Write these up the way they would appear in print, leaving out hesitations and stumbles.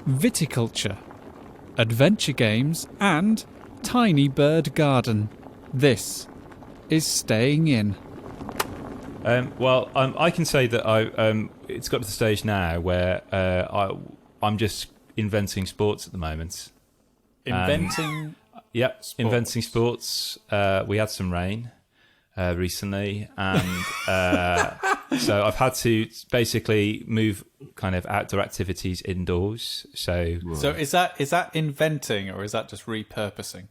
Viticulture, adventure games, and tiny bird garden. This is Staying In. I can say that it's got to the stage now where I'm just inventing sports at the moment. Inventing sports. We had some rain recently, and so I've had to basically move kind of outdoor activities indoors. So is that inventing, or is that just repurposing?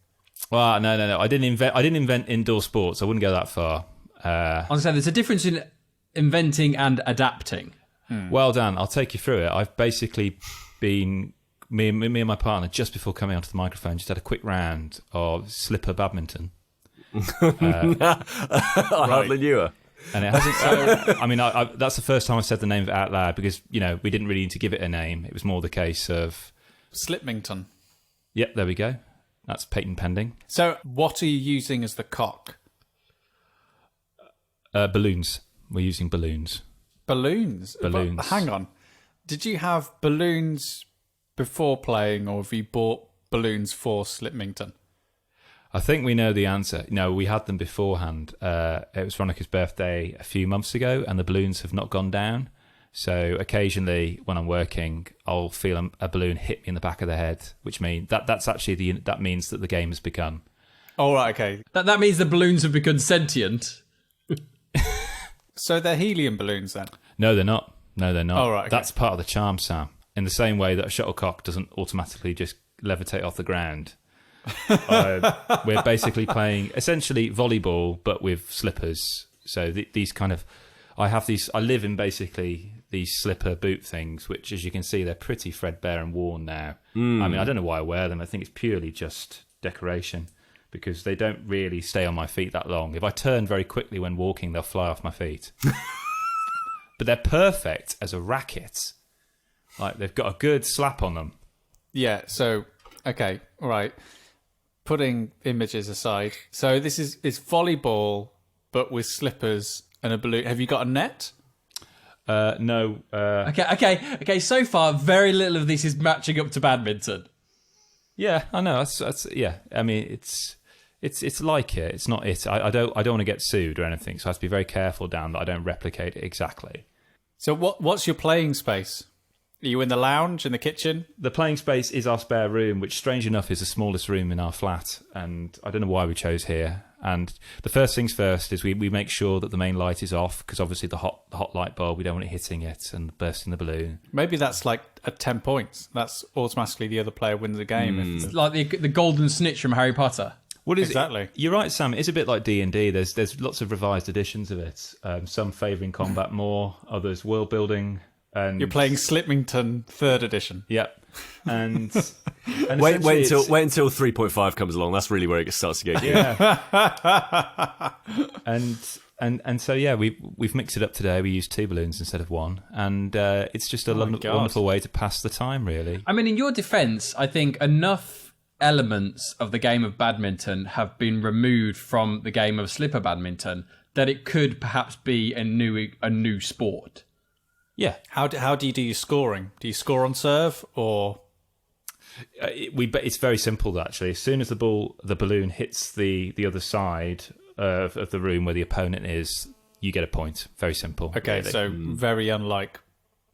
Well, no. I didn't invent indoor sports. I wouldn't go that far. I was saying there's a difference in inventing and adapting. Well, Dan, I'll take you through it. I've basically been me and my partner just before coming onto the microphone just had a quick round of slipper badminton. I hardly knew her. And it hasn't. I mean, that's the first time I said the name of it out loud because we didn't really need to give it a name. It was more the case of Slipmington. Yep, there we go. That's patent pending. So, what are you using as the cock? Balloons. We're using balloons. Balloons? Balloons. But hang on. Did you have balloons before playing, or have you bought balloons for Slipmington? I think we know the answer. No, we had them beforehand. It was Veronica's birthday a few months ago, and the balloons have not gone down. So occasionally, when I'm working, I'll feel a balloon hit me in the back of the head, which means that means that the game has begun. Oh, right, okay. That means the balloons have become sentient. So they're helium balloons then? No, they're not. Oh, right, okay. That's part of the charm, Sam. In the same way that a shuttlecock doesn't automatically just levitate off the ground. We're basically playing essentially volleyball, but with slippers. So these kind of, I live in basically these slipper boot things, which, as you can see, they're pretty threadbare and worn now. I mean, I don't know why I wear them. I think it's purely just decoration because they don't really stay on my feet that long. If I turn very quickly when walking, they'll fly off my feet. But they're perfect as a racket. Like, they've got a good slap on them. Yeah, so, okay, all right. Putting images aside, so it's volleyball, but with slippers and a balloon. Have you got a net? No. Okay. So far, very little of this is matching up to badminton. Yeah, I know. That's yeah. I mean, it's like it. It's not it. I don't want to get sued or anything, so I have to be very careful, Dan, that I don't replicate it exactly. So what's your playing space? Are you in the lounge, in the kitchen? The playing space is our spare room, which, strange enough, is the smallest room in our flat, and I don't know why we chose here. And the first things first is we make sure that the main light is off, because obviously the hot light bulb, we don't want it hitting it and bursting the balloon. Maybe that's like at 10 points. That's automatically the other player wins the game. It's like the golden snitch from Harry Potter. What is exactly? It? You're right, Sam. It's a bit like D&D. There's lots of revised editions of it. Some favouring combat more, others world building. And you're playing Slipmington 3rd edition. Yep. And wait until 3.5 comes along. That's really where it starts to get good. Yeah. and so yeah, we've mixed it up today. We used 2 balloons instead of 1, and it's just a wonderful way to pass the time, really. I mean, in your defence, I think enough elements of the game of badminton have been removed from the game of slipper badminton that it could perhaps be a new sport. Yeah. How do you do your scoring? Do you score on serve or? It's very simple, actually. As soon as the balloon hits the other side of the room where the opponent is, you get a point. Very simple. Okay, really. So very unlike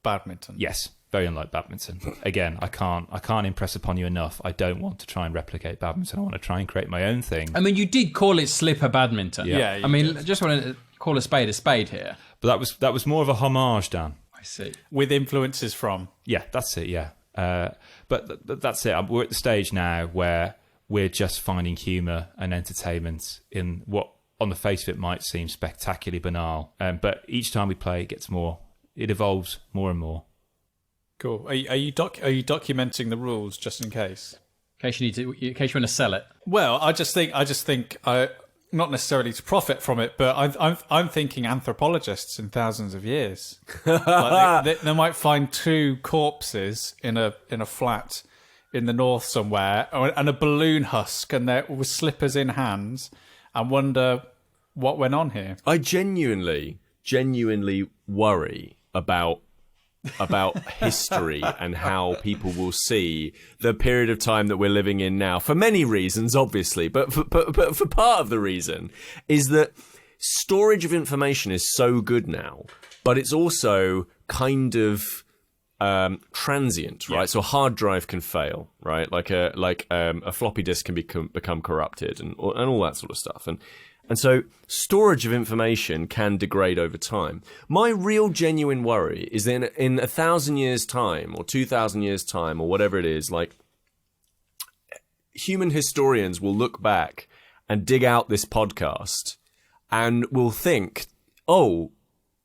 badminton. Yes, very unlike badminton. Again, I can't impress upon you enough. I don't want to try and replicate badminton. I want to try and create my own thing. I mean, you did call it slipper badminton. Yeah. I mean, just want to call a spade here. But that was more of a homage, Dan. I see. With influences from. Yeah, that's it. Yeah. But that's it. We're at the stage now where we're just finding humour and entertainment in what, on the face of it, might seem spectacularly banal. But each time we play, it evolves more and more. Cool. Are you documenting the rules just in case? In case you want to sell it. Well, I just think not necessarily to profit from it, but I'm thinking anthropologists in thousands of years. Like they might find 2 corpses in a flat in the north somewhere, and a balloon husk, and they're with slippers in hands, and wonder what went on here. I genuinely worry about about history and how people will see the period of time that we're living in now, for many reasons, obviously, but for part of the reason is that storage of information is so good now, but it's also kind of transient, right? Yeah. So a hard drive can fail, right? Like a floppy disk can become corrupted and all that sort of stuff. And so storage of information can degrade over time. My real genuine worry is that in 1,000 years' time or 2,000 years' time or whatever it is, like, human historians will look back and dig out this podcast and will think, oh,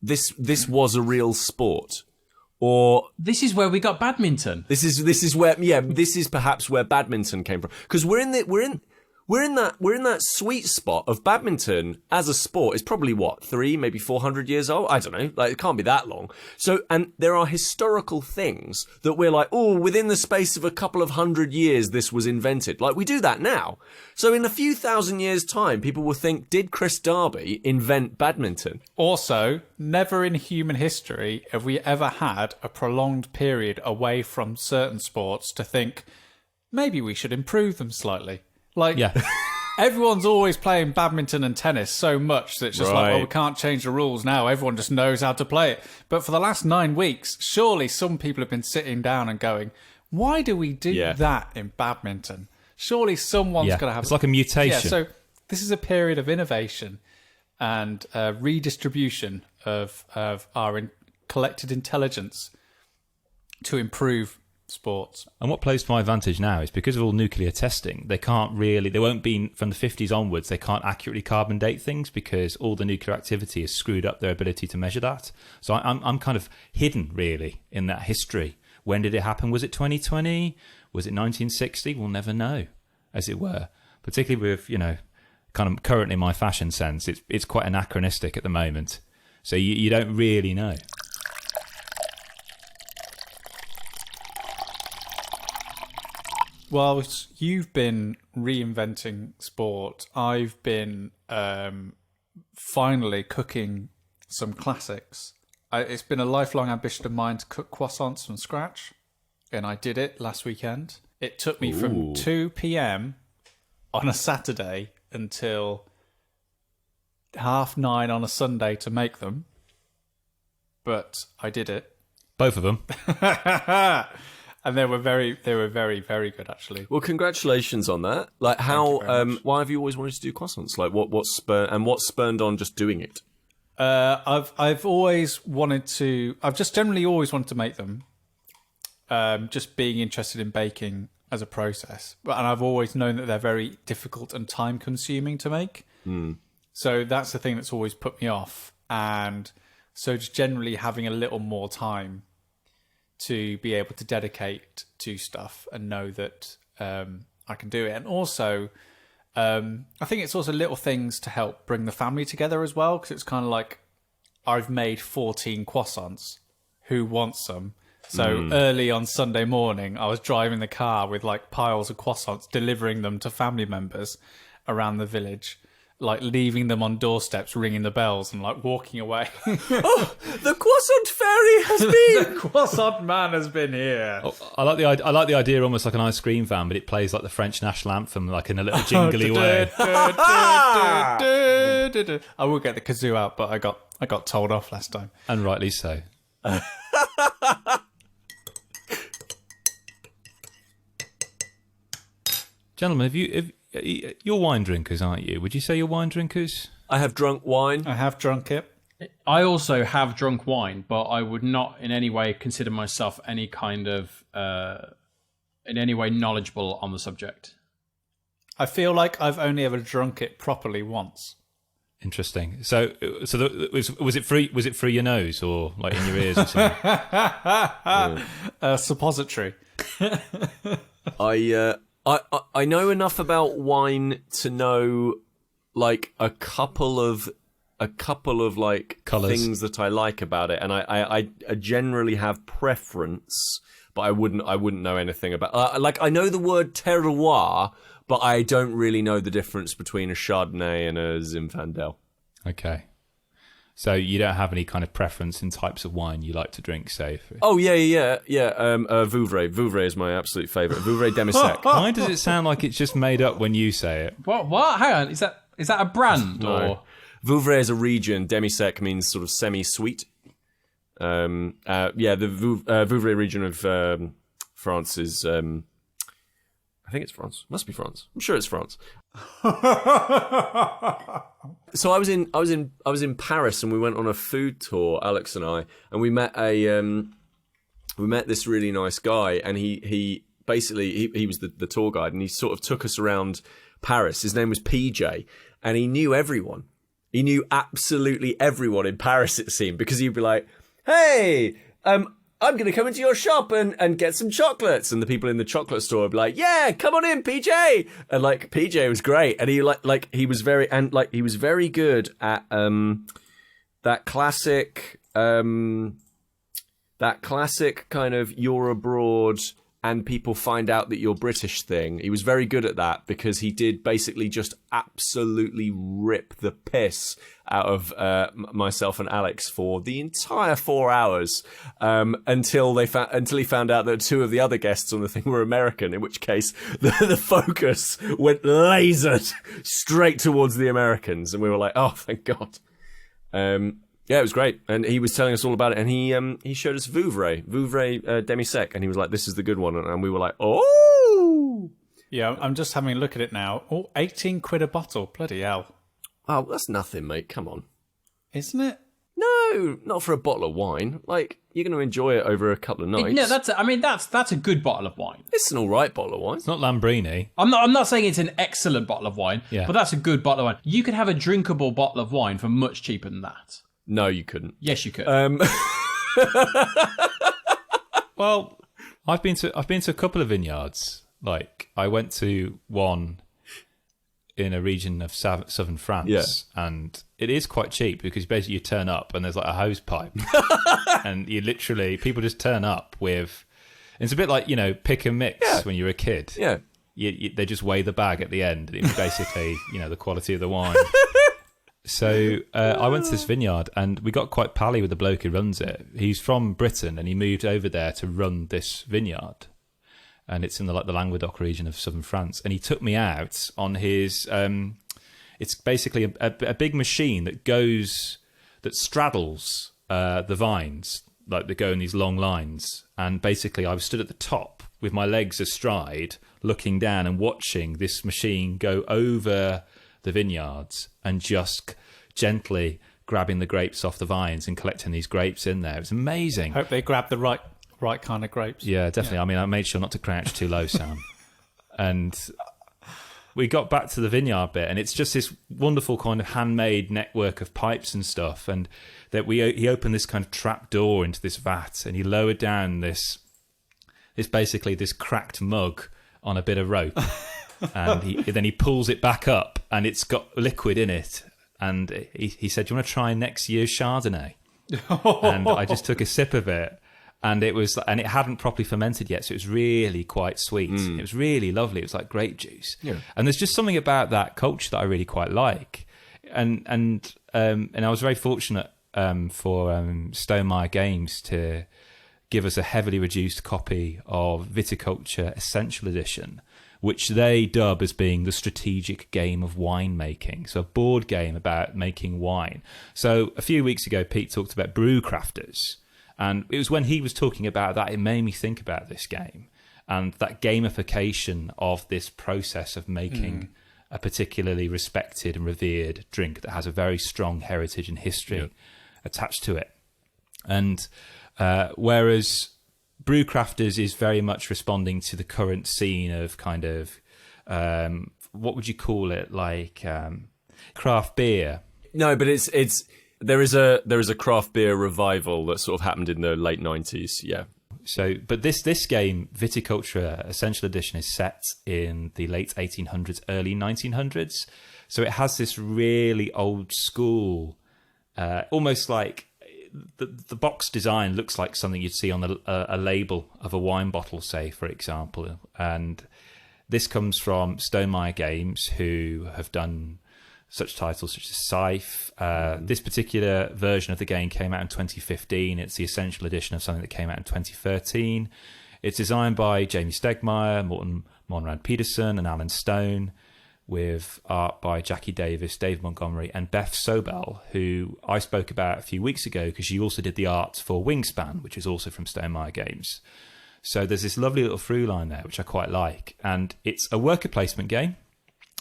this was a real sport. Or this is where we got badminton. This is perhaps where badminton came from. Because we're in that sweet spot of badminton as a sport is probably 300, maybe 400 years old. I don't know. Like, it can't be that long. So, and there are historical things that we're like, oh, within the space of a couple of 100 years, this was invented. Like, we do that now. So in a few thousand years' time, people will think, did Chris Darby invent badminton? Also, never in human history have we ever had a prolonged period away from certain sports to think, maybe we should improve them slightly. Like, everyone's always playing badminton and tennis so much that it's just like, well, we can't change the rules now. Everyone just knows how to play it. But for the last 9 weeks, surely some people have been sitting down and going, why do we do that in badminton? Surely someone's going to have... It's like a mutation. Yeah, so this is a period of innovation and redistribution of our collected intelligence to improve sports. And what plays to my advantage now is because of all nuclear testing, they won't be, from the 50s onwards, they can't accurately carbon date things because all the nuclear activity has screwed up their ability to measure that. So I'm kind of hidden, really, in that history. When did it happen? Was it 2020? Was it 1960? We'll never know, as it were. Particularly with, kind of currently my fashion sense, it's quite anachronistic at the moment. So you don't really know. Well, you've been reinventing sport. I've been finally cooking some classics. It's been a lifelong ambition of mine to cook croissants from scratch, and I did it last weekend. It took me from 2 p.m. on a Saturday until 9:30 on a Sunday to make them, but I did it. Both of them. And they were very, very good, actually. Well, congratulations on that. Like, why have you always wanted to do croissants? Like, what spurned on just doing it? I've always wanted to. I've just generally always wanted to make them. Just being interested in baking as a process, and I've always known that they're very difficult and time consuming to make. So that's the thing that's always put me off. And so just generally having a little more time to be able to dedicate to stuff and know that I can do it. And also, I think it's also little things to help bring the family together as well, because it's kind of like, I've made 14 croissants. Who wants some? So early on Sunday morning, I was driving the car with like piles of croissants, delivering them to family members around the village, like leaving them on doorsteps, ringing the bells, and like walking away. Oh, the croissant fairy has been. The croissant man has been here. Oh, I like the idea, almost like an ice cream van, but it plays like the French national anthem, like in a little jingly way. I will get the kazoo out, but I got told off last time, and rightly so. Gentlemen, you're wine drinkers, aren't you? Would you say you're wine drinkers? I have drunk wine. I have drunk it. I also have drunk wine, but I would not in any way consider myself any kind of in any way knowledgeable on the subject. I feel like I've only ever drunk it properly once. Interesting. So was it through your nose or like in your ears or something? Suppository. I know enough about wine to know like a couple of like colours, things that I like about it, and I generally have preference, but I wouldn't know anything about. Like, I know the word terroir, but I don't really know the difference between a Chardonnay and a Zinfandel. Okay. So you don't have any kind of preference in types of wine you like to drink, say? Oh, yeah. Vouvray. Vouvray is my absolute favourite. Vouvray demi-sec. Why does it sound like it's just made up when you say it? What? Hang on. Is that a brand or? No. Vouvray is a region. Demi-sec means sort of semi-sweet. The Vouvray region of France is. I think it's France. Must be France. I'm sure it's France. So I was in Paris, and we went on a food tour, Alex and I, and we met this really nice guy, and he basically was the tour guide, and he sort of took us around Paris. His name was PJ, and he knew everyone. He knew absolutely everyone in Paris, it seemed, because he'd be like, "Hey, I'm going to come into your shop and get some chocolates." And the people in the chocolate store would be like, "Yeah, come on in, PJ." And like, PJ was great. And he was very good at, that classic kind of you're abroad and people find out that you're British thing. He was very good at that because he did basically just absolutely rip the piss out of myself and Alex for the entire 4 hours until he found out that two of the other guests on the thing were American, in which case the focus went lasered straight towards the Americans, and we were like, oh, thank God. Yeah, it was great, and he was telling us all about it, and he showed us Vouvray demi-sec, and he was like, "This is the good one," and we were like, "Oh!" Yeah, I'm just having a look at it now. Oh, 18 quid a bottle, bloody hell! Oh, that's nothing, mate. Come on, isn't it? No, not for a bottle of wine. Like, you're going to enjoy it over a couple of nights. No, that's a good bottle of wine. It's an all right bottle of wine. It's not Lambrini. I'm not saying it's an excellent bottle of wine, Yeah. but that's a good bottle of wine. You could have a drinkable bottle of wine for much cheaper than that. No, you couldn't. Yes, you could. Well, I've been to a couple of vineyards. Like, I went to one in a region of southern France, and it is quite cheap because basically you turn up and there's like a hose pipe, and you literally, people just turn up with. It's a bit like, pick and mix when you're a kid. Yeah, they just weigh the bag at the end. It's basically the quality of the wine. So I went to this vineyard, and we got quite pally with the bloke who runs it. He's from Britain, and he moved over there to run this vineyard, and it's in the Languedoc region of southern France. And he took me out on his. It's basically a big machine that straddles the vines, like they go in these long lines. And basically, I was stood at the top with my legs astride, looking down and watching this machine go over the vineyards and just gently grabbing the grapes off the vines and collecting these grapes in there. It was amazing. Hope they grabbed the right kind of grapes. Yeah, definitely. Yeah. I mean, I made sure not to crouch too low, Sam. And we got back to the vineyard bit, and it's just this wonderful kind of handmade network of pipes and stuff. And that he opened this kind of trap door into this vat, and he lowered down this basically this cracked mug on a bit of rope. And then he pulls it back up, and it's got liquid in it. And he said, "Do you want to try next year's Chardonnay?" And I just took a sip of it, and it hadn't properly fermented yet, so it was really quite sweet. It was really lovely. It was like grape juice. Yeah. And there's just something about that culture that I really quite like. And I was very fortunate for Stonemaier Games to give us a heavily reduced copy of Viticulture Essential Edition, which they dub as being the strategic game of winemaking. So a board game about making wine. So a few weeks ago, Pete talked about brew crafters. And it was when he was talking about that, it made me think about this game and that gamification of this process of making a particularly respected and revered drink that has a very strong heritage and history attached to it. And whereas Brewcrafters is very much responding to the current scene of kind of what would you call it, like craft beer. No, but there is a craft beer revival that sort of happened in the late 90s. Yeah. So, but this game, Viticulture Essential Edition, is set in the late 1800s, early 1900s. So it has this really old school, almost like. The box design looks like something you'd see on a label of a wine bottle, say, for example. And this comes from Stonemaier Games, who have done such titles such as Scythe. This particular version of the game came out in 2015. It's the Essential Edition of something that came out in 2013. It's designed by Jamie Stegmaier, Morten Monrad Peterson, and Alan Stone, with art by Jackie Davis, Dave Montgomery, and Beth Sobel, who I spoke about a few weeks ago because she also did the art for Wingspan, which is also from Stonemaier Games. So there's this lovely little through line there, which I quite like. And it's a worker placement game,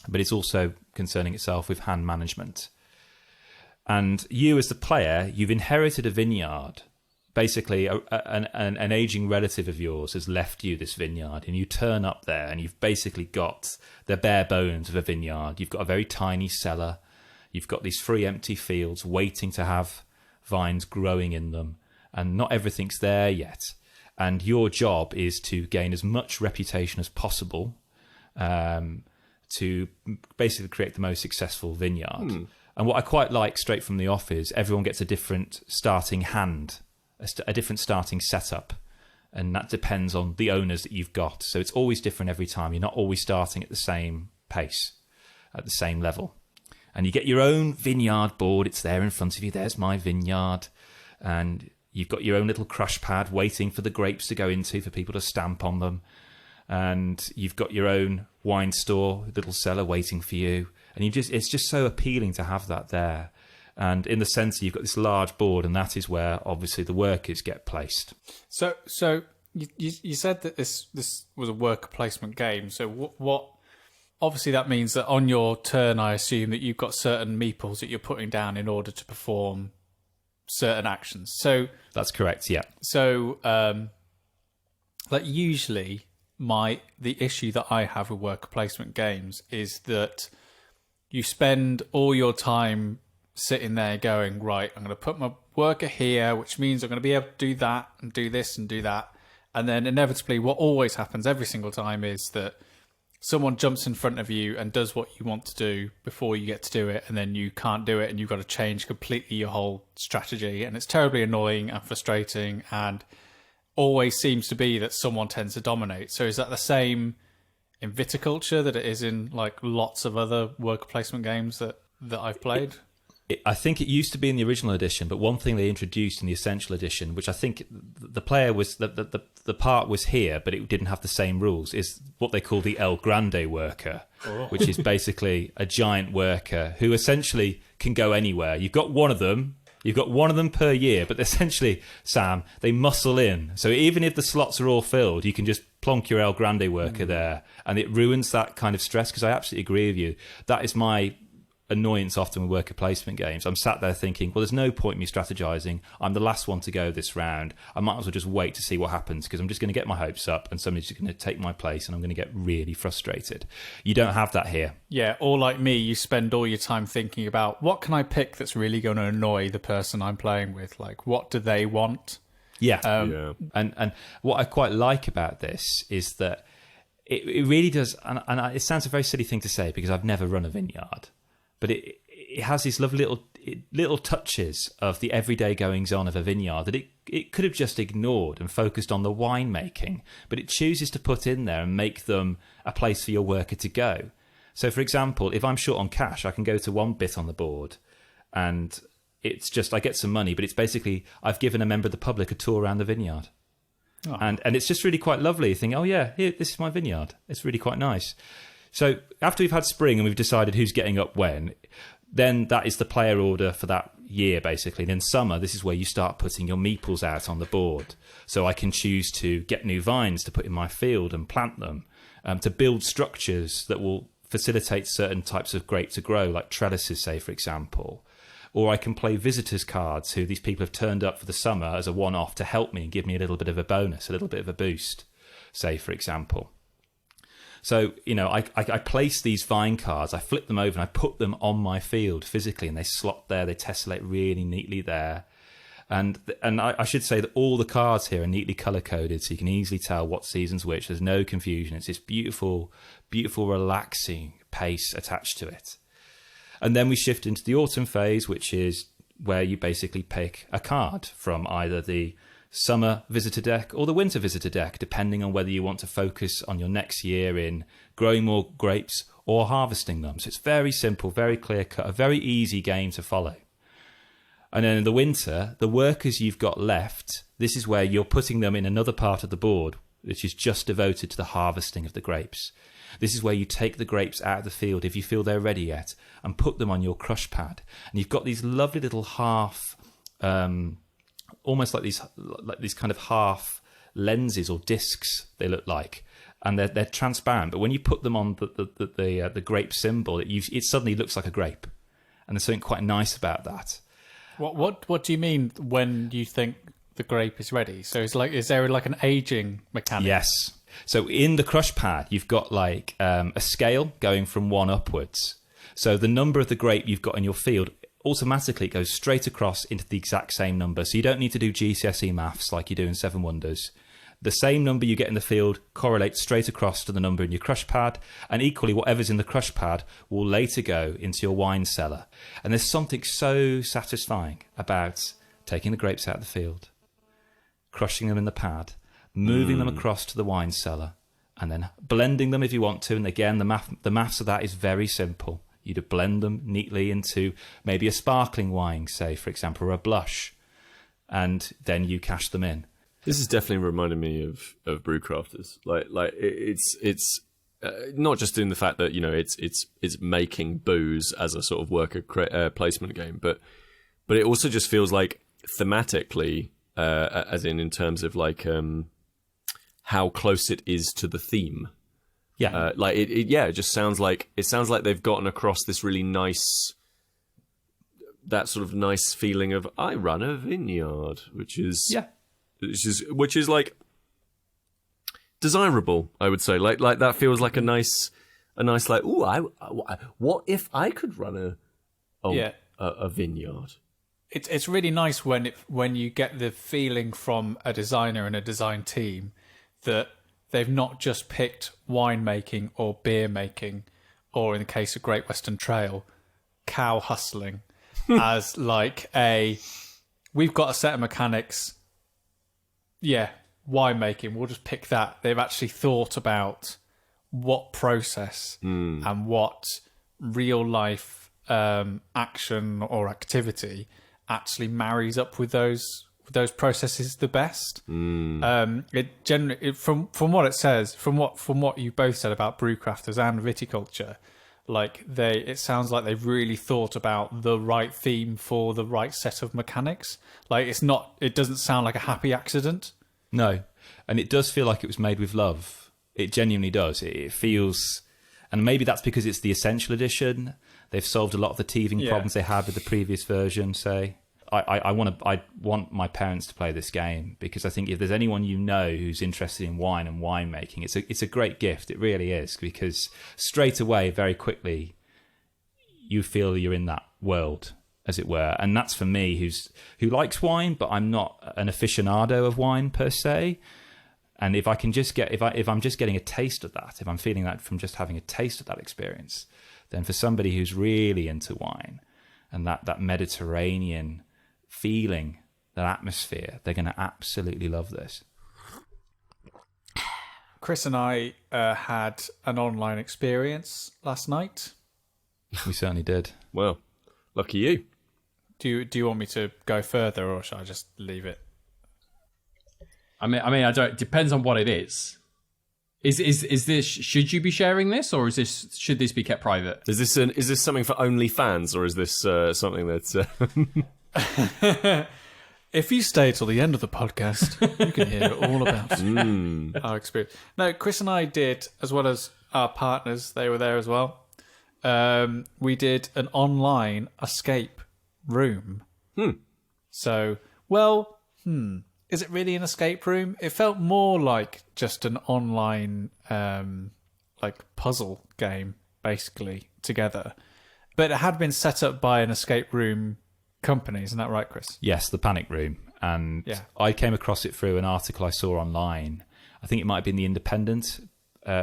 but it's also concerning itself with hand management. And you, as the player, you've inherited a vineyard. Basically, an aging relative of yours has left you this vineyard, and you turn up there, and you've basically got the bare bones of a vineyard. You've got a very tiny cellar. You've got these 3 empty fields waiting to have vines growing in them, and not everything's there yet. And your job is to gain as much reputation as possible to basically create the most successful vineyard. And what I quite like straight from the off is everyone gets a different starting hand, a different starting setup, and that depends on the owners that you've got. So it's always different every time. You're not always starting at the same pace, at the same level. And you get your own vineyard board. It's there in front of you. There's my vineyard. And you've got your own little crush pad waiting for the grapes to go into, for people to stamp on them. And you've got your own wine store, little cellar waiting for you. And it's just so appealing to have that there. And in the centre, you've got this large board, and that is where, obviously, the workers get placed. So you said that this was a worker placement game. So what? Obviously, that means that on your turn, I assume that you've got certain meeples that you're putting down in order to perform certain actions. So that's correct. Yeah. So, like usually, the issue that I have with worker placement games is that you spend all your time sitting there going, right, I'm going to put my worker here, which means I'm going to be able to do that and do this and do that. And then inevitably what always happens every single time is that someone jumps in front of you and does what you want to do before you get to do it, and then you can't do it, and you've got to change completely your whole strategy. And it's terribly annoying and frustrating, and always seems to be that someone tends to dominate. So is that the same in Viticulture that it is in like lots of other worker placement games that I've played? I think it used to be in the original edition, but one thing they introduced in the Essential Edition, which I think the player was the part was here, but it didn't have the same rules, is what they call the El Grande worker, which is basically a giant worker who essentially can go anywhere. You've got one of them per year, but essentially, Sam, they muscle in. So even if the slots are all filled, you can just plonk your El Grande worker there, and it ruins that kind of stress. Because I absolutely agree with you. That is my annoyance often with worker placement games. I'm sat there thinking, well, there's no point in me strategizing. I'm the last one to go this round. I might as well just wait to see what happens, because I'm just going to get my hopes up and somebody's just going to take my place, and I'm going to get really frustrated. You don't have that here. Yeah, or like me, you spend all your time thinking about what can I pick that's really going to annoy the person I'm playing with? Like, what do they want? Yeah. And what I quite like about this is that it really does, and it sounds a very silly thing to say because I've never run a vineyard, but it has these lovely little touches of the everyday goings-on of a vineyard that it could have just ignored and focused on the winemaking, but it chooses to put in there and make them a place for your worker to go. So, for example, if I'm short on cash, I can go to one bit on the board, and it's just I get some money, but it's basically I've given a member of the public a tour around the vineyard. Oh. And it's just really quite lovely. You think, oh yeah, here, this is my vineyard. It's really quite nice. So after we've had spring and we've decided who's getting up when, then that is the player order for that year, basically. Then summer, this is where you start putting your meeples out on the board. So I can choose to get new vines to put in my field and plant them, to build structures that will facilitate certain types of grape to grow, like trellises, say, for example. Or I can play visitors cards who these people have turned up for the summer as a one-off to help me and give me a little bit of a bonus, a little bit of a boost, say, for example. So, you know, I place these vine cards, I flip them over and I put them on my field physically, and they slot there, they tessellate really neatly there. And I should say that all the cards here are neatly colour-coded, so you can easily tell what season's which. There's no confusion. It's this beautiful, beautiful, relaxing pace attached to it. And then we shift into the autumn phase, which is where you basically pick a card from either the summer visitor deck or the winter visitor deck, depending on whether you want to focus on your next year in growing more grapes or harvesting them. So it's very simple, very clear cut, a very easy game to follow. And then in the winter, the workers you've got left, this is where you're putting them in another part of the board, which is just devoted to the harvesting of the grapes. This is where you take the grapes out of the field, if you feel they're ready yet, and put them on your crush pad. And you've got these lovely little half, almost like these kind of half lenses or discs, they look like. And they're transparent, but when you put them on the grape symbol, it suddenly looks like a grape. And there's something quite nice about that. What do you mean when you think the grape is ready? So is there like an aging mechanic? Yes. So in the crush pad, you've got like a scale going from 1 upwards. So the number of the grape you've got in your field automatically goes straight across into the exact same number. So you don't need to do GCSE maths like you do in Seven Wonders. The same number you get in the field correlates straight across to the number in your crush pad, and equally whatever's in the crush pad will later go into your wine cellar. And there's something so satisfying about taking the grapes out of the field, crushing them in the pad, moving them across to the wine cellar, and then blending them if you want to. And again, the maths of that is very simple. You'd blend them neatly into maybe a sparkling wine, say, for example, or a blush, and then you cash them in. This is definitely reminding me of Brewcrafters. Like it's not just in the fact that it's making booze as a sort of worker placement game, but it also just feels like thematically, as in terms of like how close it is to the theme. Yeah, it just sounds like they've gotten across this really nice, that sort of nice feeling of I run a vineyard, which is like desirable, I would say. Like that feels like a nice like, ooh, what if I could run a vineyard? It's really nice when you get the feeling from a designer and a design team that they've not just picked winemaking or beer making, or in the case of Great Western Trail, cow hustling as like we've got a set of mechanics. Yeah, winemaking, we'll just pick that. They've actually thought about what process and what real life action or activity actually marries up with those processes the best. It generally, from what it says, from what you both said about Brewcrafters and Viticulture, like it sounds like they've really thought about the right theme for the right set of mechanics. Like it doesn't sound like a happy accident. No, and it does feel like it was made with love. It genuinely does. It feels, and maybe that's because it's the Essential Edition. They've solved a lot of the teething problems they had with the previous version. Say, I want my parents to play this game, because I think if there's anyone who's interested in wine and winemaking, it's a great gift. It really is, because straight away, very quickly, you feel you're in that world, as it were. And that's for me, who likes wine, but I'm not an aficionado of wine per se. And if I can just get, if I'm just getting a taste of that, if I'm feeling that from just having a taste of that experience, then for somebody who's really into wine and that Mediterranean feeling, that atmosphere, they're going to absolutely love this. Kris and I had an online experience last night. We certainly did. Well, lucky you. Do you want me to go further, or should I just leave it? I mean, I don't. Depends on what it is. Is this? Should you be sharing this, or should this be kept private? Is this something for OnlyFans, or is this something that's? If you stay till the end of the podcast, you can hear all about our experience. No, Kris and I did, as well as our partners. They were there as well. We did an online escape room. So, is it really an escape room? It felt more like just an online puzzle game, basically, together. But it had been set up by an escape room company, isn't that right, Kris? Yes, the Panic Room. And I came across it through an article I saw online. I think it might have been The Independent,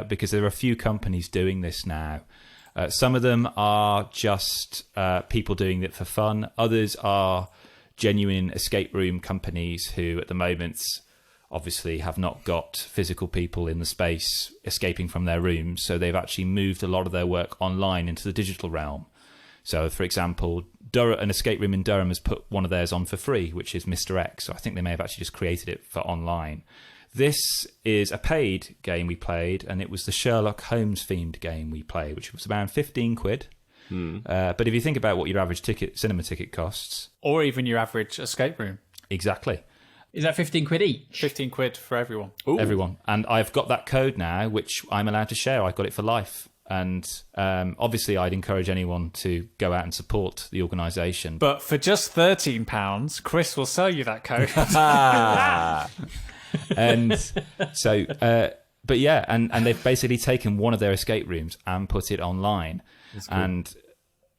because there are a few companies doing this now. Some of them are just people doing it for fun. Others are genuine escape room companies who, at the moment, obviously have not got physical people in the space escaping from their rooms, so they've actually moved a lot of their work online into the digital realm. So, for example, an escape room in Durham has put one of theirs on for free, which is Mr. X. So I think they may have actually just created it for online. This is a paid game we played, and it was the Sherlock Holmes themed game we played, which was around 15 quid. But if you think about what your average cinema ticket costs... Or even your average escape room. Exactly. Is that 15 quid each? 15 quid for everyone. Ooh. Everyone. And I've got that code now, which I'm allowed to share. I got it for life. And obviously, I'd encourage anyone to go out and support the organisation. But for just £13, Kris will sell you that code. And so, but yeah, and they've basically taken one of their escape rooms and put it online. Cool. And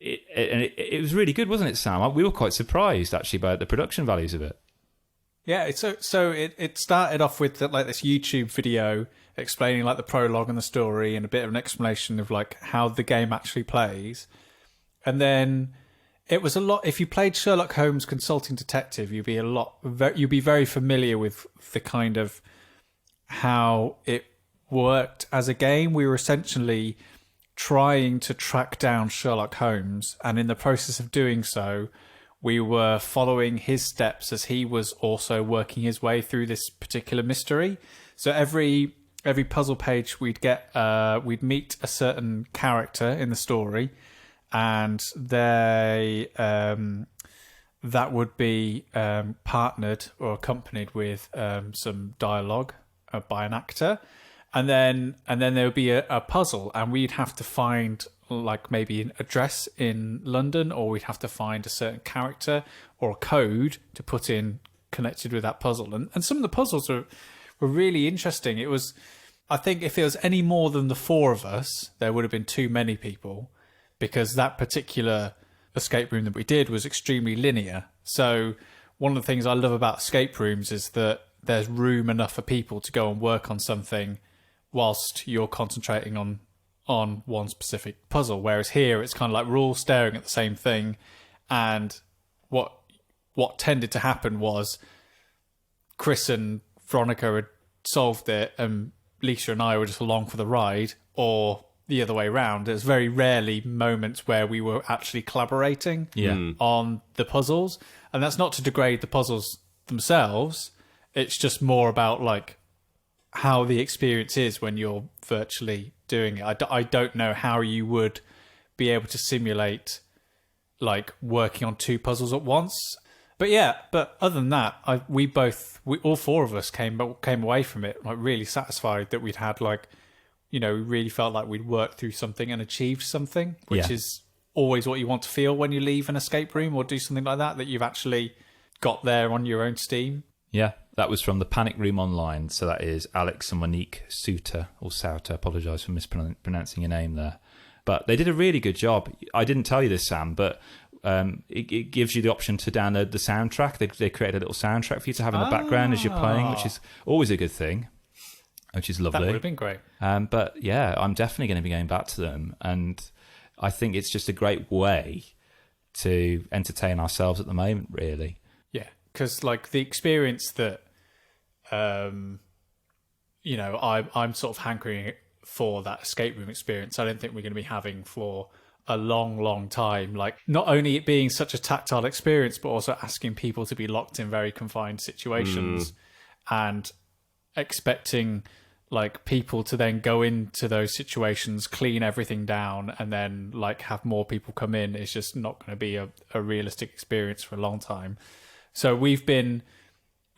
it was really good, wasn't it, Sam? We were quite surprised, actually, by the production values of it. Yeah, so it started off with like this YouTube video explaining like the prologue and the story and a bit of an explanation of like how the game actually plays. And then it was a lot. If you played Sherlock Holmes Consulting Detective, you'd be very familiar with the kind of how it worked as a game. We were essentially trying to track down Sherlock Holmes, and in the process of doing so, we were following his steps as he was also working his way through this particular mystery. So every puzzle page we'd meet a certain character in the story, and they that would be partnered or accompanied with some dialogue by an actor, and then there would be a puzzle, and we'd have to find like maybe an address in London, or we'd have to find a certain character or a code to put in connected with that puzzle. And some of the puzzles were really interesting. It was, I think if it was any more than the four of us, there would have been too many people, because that particular escape room that we did was extremely linear. So one of the things I love about escape rooms is that there's room enough for people to go and work on something whilst you're concentrating on one specific puzzle. Whereas here, it's kind of like we're all staring at the same thing. And what tended to happen was Kris and Veronica had solved it, and Lisa and I were just along for the ride, or the other way around. There's very rarely moments where we were actually collaborating on the puzzles. And that's not to degrade the puzzles themselves. It's just more about like how the experience is when you're virtually doing it. I don't know how you would be able to simulate like working on two puzzles at once. But yeah, but other than that, we all four of us came away from it like really satisfied that we'd had like, you know, we really felt like we'd worked through something and achieved something, which is always what you want to feel when you leave an escape room or do something like that you've actually got there on your own steam. Yeah, that was from the Panic Room Online. So that is Alex and Monique Souter, or Souter. I apologise for mispronouncing your name there. But they did a really good job. I didn't tell you this, Sam, but it gives you the option to download the soundtrack. They created a little soundtrack for you to have in the background as you're playing, which is always a good thing, which is lovely. That would have been great. But yeah, I'm definitely going to be going back to them. And I think it's just a great way to entertain ourselves at the moment, really. Yeah, because like the experience that, you know, I'm sort of hankering for that escape room experience, I don't think we're going to be having for a long, long time. Like not only it being such a tactile experience, but also asking people to be locked in very confined situations and expecting like people to then go into those situations, clean everything down, and then like have more people come in is just not going to be a realistic experience for a long time. So we've been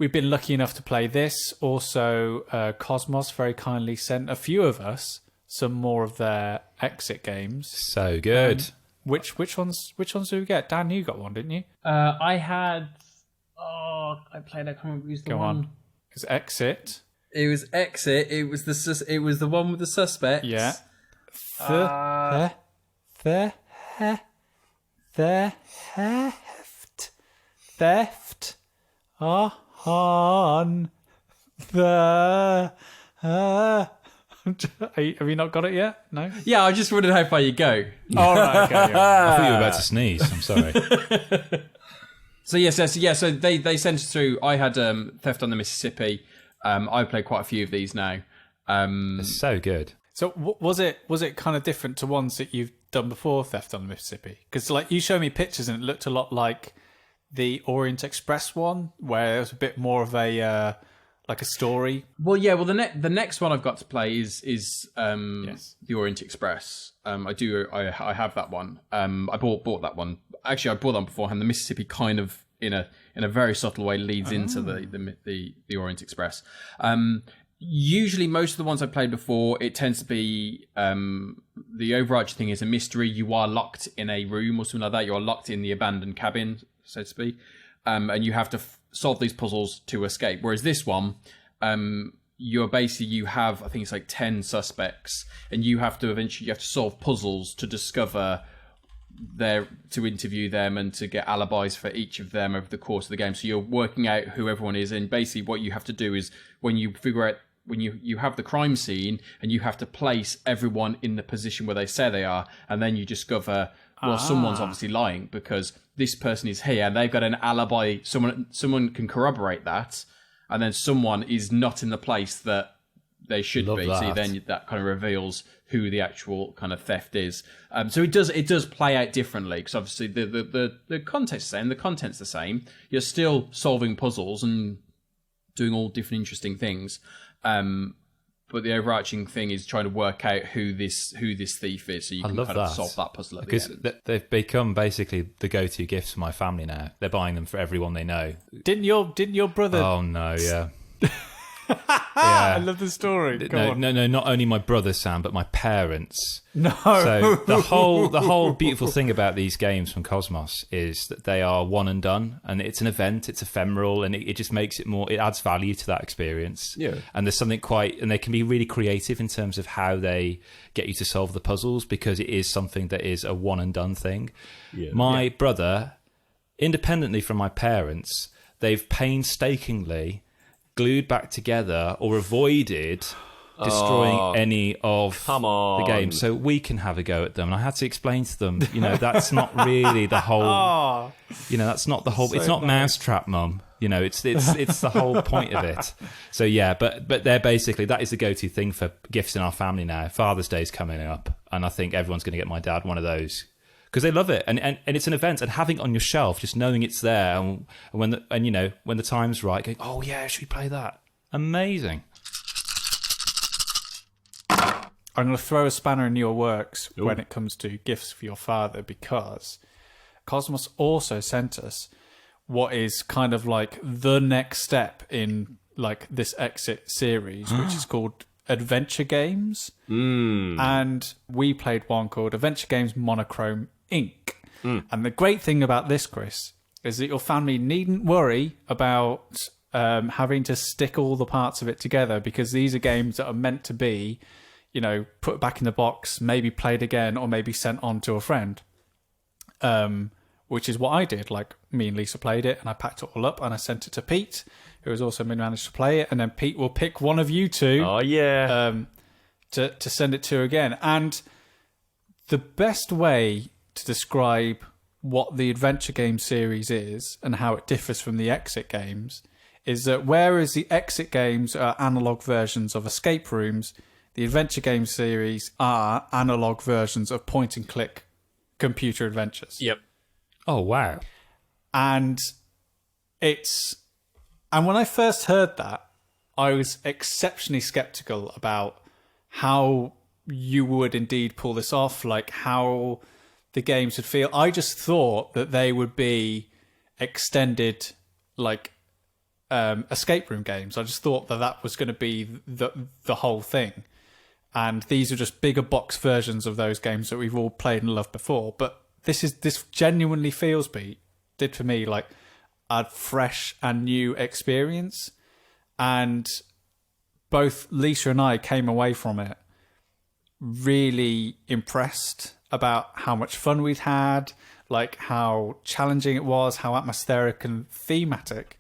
lucky enough to play this. Also, Cosmos very kindly sent a few of us some more of their exit games. So good. Which ones do we get? Dan, you got one, didn't you? I had. Oh, I played. I can't remember who's the Go one. on. It's Exit. It was Exit. It was the one with the suspects. Yeah. Theft on the. Have you not got it yet? No. Yeah, I just wondered how far you go. All right. Okay. Yeah. I thought you were about to sneeze. I'm sorry. So yes. So they sent us through. I had Theft on the Mississippi. I've played quite a few of these now. It's so good. So was it kind of different to ones that you've done before, Theft on the Mississippi? Because like you showed me pictures and it looked a lot like the Orient Express one, where it was a bit more of a like a story. Well, yeah. Well, the next one I've got to play is the Orient Express. I have that one. I bought that one. Actually, I bought that one beforehand. The Mississippi kind of in a very subtle way leads into the Orient Express. Usually, most of the ones I've played before, it tends to be the overarching thing is a mystery. You are locked in a room or something like that. You are locked in the abandoned cabin, so to speak, and you have to solve these puzzles to escape. Whereas this one, you have I think it's like 10 suspects, and you have to solve puzzles to discover to interview them and to get alibis for each of them over the course of the game. So you're working out who everyone is, and basically what you have to do is when you have the crime scene and you have to place everyone in the position where they say they are, and then you discover, well, someone's obviously lying because this person is here and they've got an alibi. Someone can corroborate that, and then someone is not in the place that they should be. That. So then that kind of reveals who the actual kind of theft is. So it does play out differently because obviously the content's the same, the content's the same. You're still solving puzzles and doing all different interesting things. But the overarching thing is trying to work out who this thief is, so you can kind of solve that puzzle at the end. Because they've become basically the go-to gifts for my family now. They're buying them for everyone they know. Didn't your brother? Oh no, yeah. I love the story. No, not only my brother Sam, but my parents. No. So the whole beautiful thing about these games from Cosmos is that they are one and done, and it's an event, it's ephemeral, and it just makes it more. It adds value to that experience. Yeah. And there's something and they can be really creative in terms of how they get you to solve the puzzles because it is something that is a one and done thing. Yeah. My brother, independently from my parents, they've painstakingly glued back together or avoided destroying any of the game so we can have a go at them. And I had to explain to them, that's not really the whole, that's not the whole, so it's not Mousetrap, Mum. It's the whole point of it. So yeah, but they're basically, that is the go-to thing for gifts in our family now. Father's Day's coming up, and I think everyone's going to get my dad one of those. Because they love it, and it's an event, and having it on your shelf, just knowing it's there, and when the time's right, going, oh yeah, should we play that? Amazing. I'm going to throw a spanner in your works when it comes to gifts for your father, because Cosmos also sent us what is kind of like the next step in like this Exit series, which is called Adventure Games. And we played one called Adventure Games Monochrome Inc. And the great thing about this, Kris, is that your family needn't worry about having to stick all the parts of it together, because these are games that are meant to be, put back in the box, maybe played again, or maybe sent on to a friend. Which is what I did. Like, me and Lisa played it, and I packed it all up, and I sent it to Pete, who has also managed to play it, and then Pete will pick one of you two. Oh yeah. To send it to again. And the best way to describe what the Adventure Game series is and how it differs from the Exit games is that whereas the Exit games are analog versions of escape rooms, the Adventure Game series are analog versions of point and click computer adventures. Yep. Oh wow. And when I first heard that, I was exceptionally skeptical about how you would indeed pull this off, like how the games would feel. I just thought that they would be extended, like escape room games. I just thought that was going to be the whole thing. And these are just bigger box versions of those games that we've all played and loved before. But this genuinely feels, did for me, like a fresh and new experience. And both Lisa and I came away from it really impressed about how much fun we'd had, like how challenging it was, how atmospheric and thematic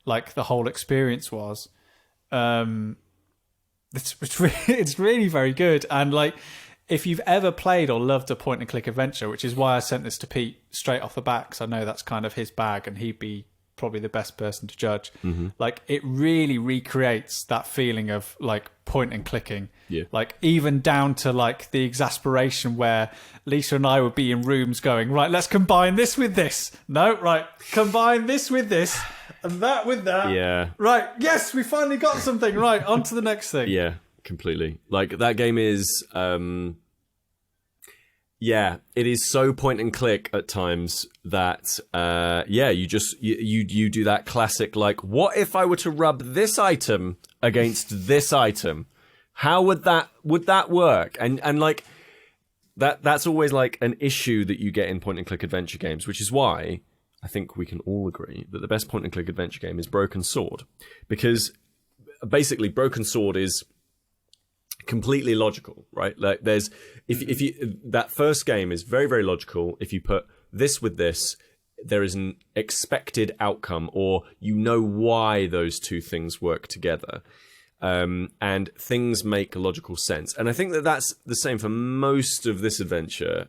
like the whole experience was. It's really very good. And like, if you've ever played or loved a point and click adventure, which is why I sent this to Pete straight off the bat, because I know that's kind of his bag and he'd be probably the best person to judge. Like, it really recreates that feeling of like point and clicking. Yeah. Like, even down to like the exasperation where Lisa and I would be in rooms going, right, let's combine this with this. No, right, combine this with this and that with that. Yeah. Right, yes, we finally got something. Right, on to the next thing. Yeah, completely. Like, that game is yeah, it is so point and click at times that you do that classic, like, what if I were to rub this item against this item? How would that work? And like that's always like an issue that you get in point and click adventure games, which is why I think we can all agree that the best point and click adventure game is Broken Sword, because basically Broken Sword is completely logical, right? Like, there's if you that first game is very, very logical. If you put this with this, there is an expected outcome, or you know why those two things work together, and things make logical sense. And I think that that's the same for most of this adventure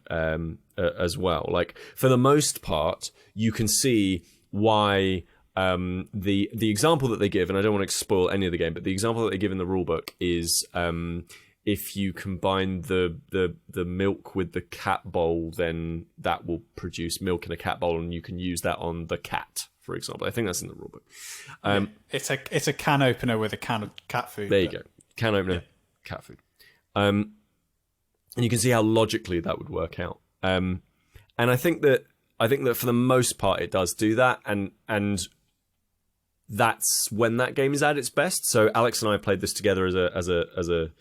as well. Like, for the most part, you can see why. The example that they give, and I don't want to spoil any of the game, but the example that they give in the rulebook is if you combine the milk with the cat bowl, then that will produce milk in a cat bowl, and you can use that on the cat, for example. I think that's in the rulebook. It's a can opener with a can of cat food. There you go, can opener, cat food, and you can see how logically that would work out. And I think that for the most part it does do that, and that's when that game is at its best. So Alex and I played this together as a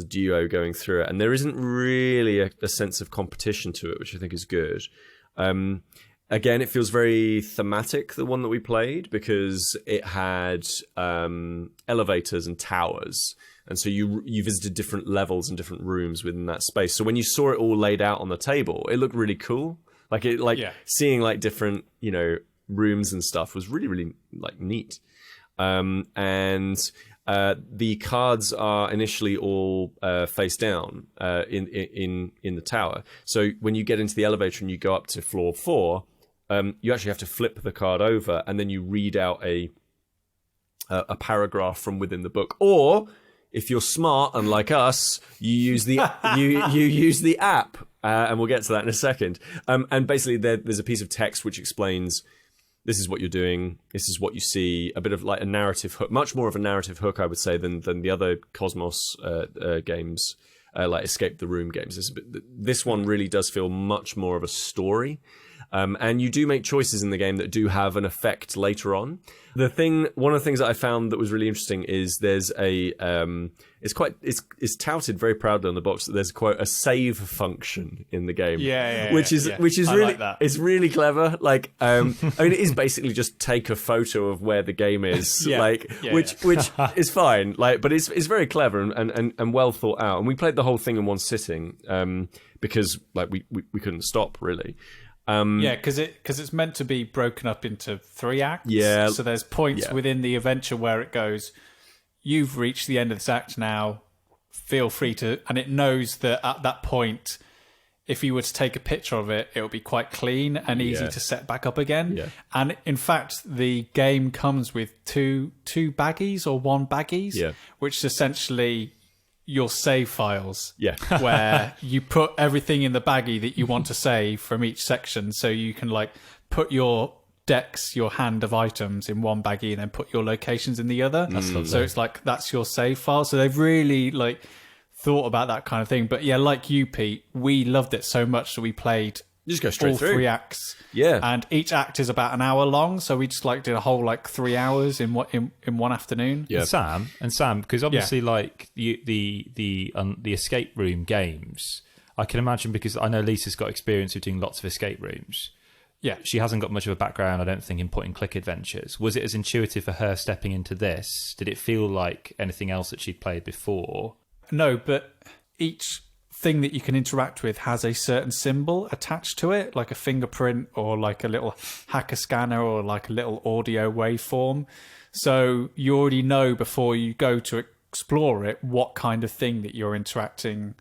duo going through it, and there isn't really a sense of competition to it, which I think is good. Again, it feels very thematic, the one that we played, because it had elevators and towers, and so you visited different levels and different rooms within that space. So when you saw it all laid out on the table, it looked really cool. Seeing like different, rooms and stuff was really, really like neat. And the cards are initially all face down in the tower. So when you get into the elevator and you go up to floor 4, you actually have to flip the card over, and then you read out a paragraph from within the book. Or if you're smart, unlike us, you use the you use the app, and we'll get to that in a second. And basically, there's a piece of text which explains, this is what you're doing, this is what you see, a bit of like a narrative hook, much more of a narrative hook, I would say, than the other Cosmos games, like Escape the Room games. This one really does feel much more of a story. And you do make choices in the game that do have an effect later on. One of the things that I found that was really interesting is there's it's touted very proudly on the box that there's, quote, a save function in the game. Which is really, like that. It's really clever. Like, I mean, it is basically just take a photo of where the game is, which is fine. Like, but it's very clever and well thought out. And we played the whole thing in one sitting, because like we couldn't stop really. Because it's meant to be broken up into 3 acts. Yeah. So there's points within the adventure where it goes, you've reached the end of this act now, feel free to... And it knows that at that point, if you were to take a picture of it, it'll be quite clean and easy to set back up again. Yeah. And in fact, the game comes with two baggies or one baggies, which is essentially your save files, where you put everything in the baggie that you want to save from each section, so you can like put your decks, your hand of items in one baggie and then put your locations in the other. So it's like that's your save file. So they've really like thought about that kind of thing. But yeah, like you, Pete, we loved it so much that we played You just go straight through 3 acts. Yeah. And each act is about an hour long, so we just like did a whole like 3 hours in one afternoon. Yeah. And Sam, because obviously like the escape room games, I can imagine, because I know Lisa's got experience of doing lots of escape rooms. Yeah. She hasn't got much of a background, I don't think, in point and click adventures. Was it as intuitive for her stepping into this? Did it feel like anything else that she'd played before? No, but each thing that you can interact with has a certain symbol attached to it, like a fingerprint or like a little hacker scanner or like a little audio waveform. So you already know before you go to explore it what kind of thing that you're interacting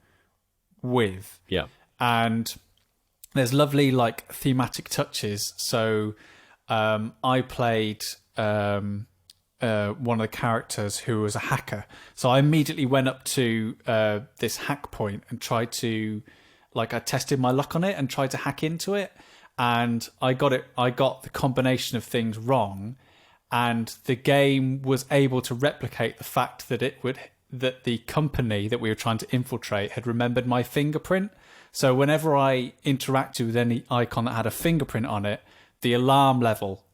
with. Yeah. And there's lovely like thematic touches. So I played one of the characters who was a hacker. So I immediately went up to this hack point and tried to, I tested my luck on it and tried to hack into it. And I got the combination of things wrong. And the game was able to replicate the fact that that the company that we were trying to infiltrate had remembered my fingerprint. So whenever I interacted with any icon that had a fingerprint on it, the alarm level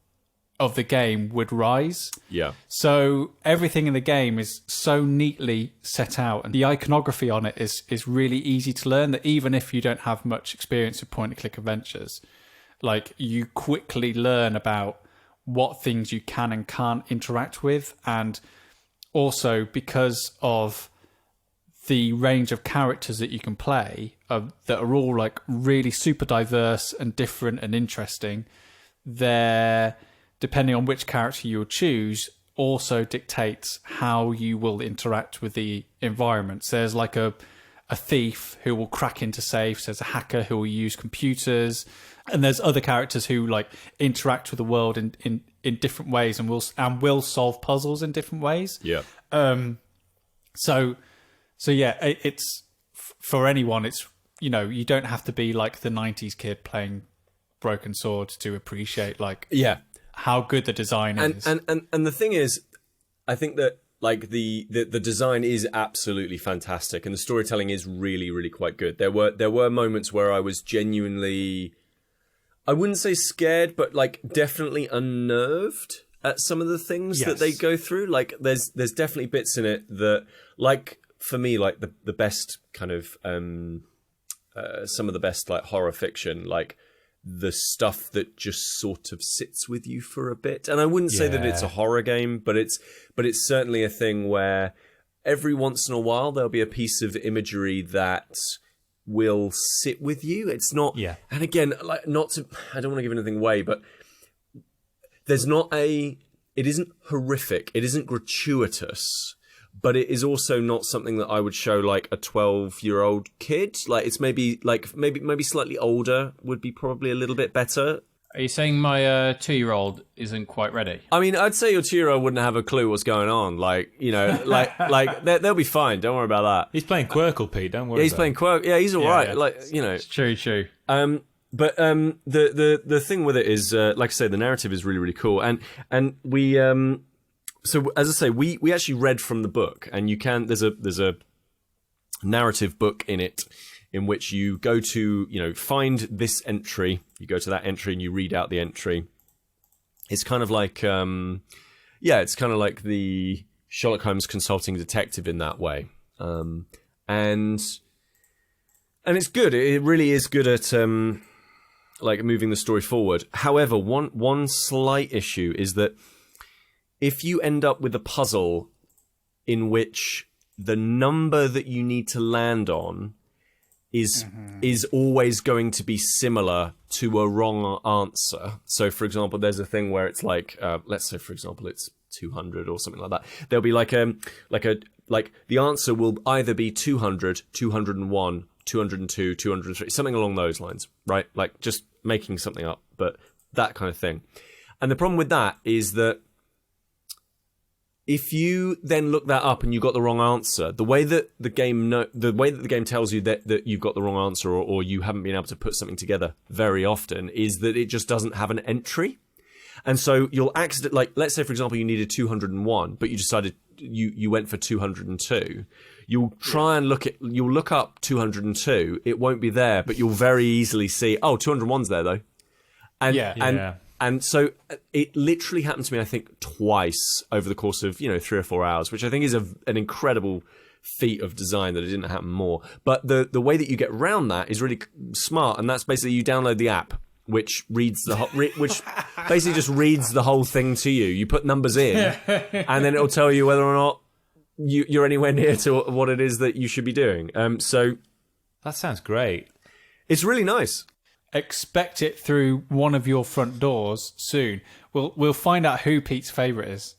of the game would rise. Yeah. So everything in the game is so neatly set out, and the iconography on it is really easy to learn, that even if you don't have much experience with point-and-click adventures, you quickly learn about what things you can and can't interact with. And also, because of the range of characters that you can play, that are all really super diverse and different and interesting, they're, depending on which character you will choose, also dictates how you will interact with the environments. There's a thief who will crack into safes. There's a hacker who will use computers, and there's other characters who interact with the world in different ways and will solve puzzles in different ways. Yeah. So yeah, it's for anyone. It's you don't have to be like the '90s kid playing Broken Sword to appreciate how good the design is. And the thing is, I think that the design is absolutely fantastic, and the storytelling is really, really quite good. There were moments where I was genuinely, I wouldn't say scared, but definitely unnerved at some of the things that they go through. There's definitely bits in it that, for me, the best kind of some of the best horror fiction, the stuff that just sort of sits with you for a bit. And I wouldn't say that it's a horror game, but it's certainly a thing where every once in a while there'll be a piece of imagery that will sit with you. It's not, and again, I don't want to give anything away, but it isn't horrific, it isn't gratuitous, but it is also not something that I would show a 12-year-old kid. It's maybe slightly older would be probably a little bit better. Are you saying my 2-year-old isn't quite ready? I mean, I'd say your 2-year-old wouldn't have a clue what's going on. They'll be fine. Don't worry about that. He's playing Quirkle, Pete. Don't worry. Yeah, he's playing Quirkle. Yeah, he's all right. Yeah. It's true. But the thing with it is, like I say, the narrative is really, really cool, and we so as I say, we actually read from the book, and there's a narrative book in it in which you go to, find this entry, you go to that entry and you read out the entry. It's kind of it's kind of like the Sherlock Holmes consulting detective in that way. And it's good. It really is good at moving the story forward. However, one slight issue is that if you end up with a puzzle in which the number that you need to land on is always going to be similar to a wrong answer. So, for example, there's a thing where it's let's say, for example, it's 200 or something like that. There'll be the answer will either be 200, 201, 202, 203, something along those lines, right? Just making something up, but that kind of thing. And the problem with that is that if you then look that up and you got the wrong answer, the way that the game tells you that you've got the wrong answer or you haven't been able to put something together very often is that it just doesn't have an entry. And so you'll accidentally, let's say, for example, you needed 201, but you decided you went for 202. You'll try and you'll look up 202. It won't be there, but you'll very easily see, 201's there though. And so it literally happened to me, I think, twice over the course of 3 or 4 hours, which I think is an incredible feat of design that it didn't happen more. But the way that you get around that is really smart, and that's basically you download the app, which reads which basically just reads the whole thing to you. You put numbers in, and then it'll tell you whether or not you're anywhere near to what it is that you should be doing. So that sounds great. It's really nice. Expect it through one of your front doors soon. We'll find out who Pete's favourite is,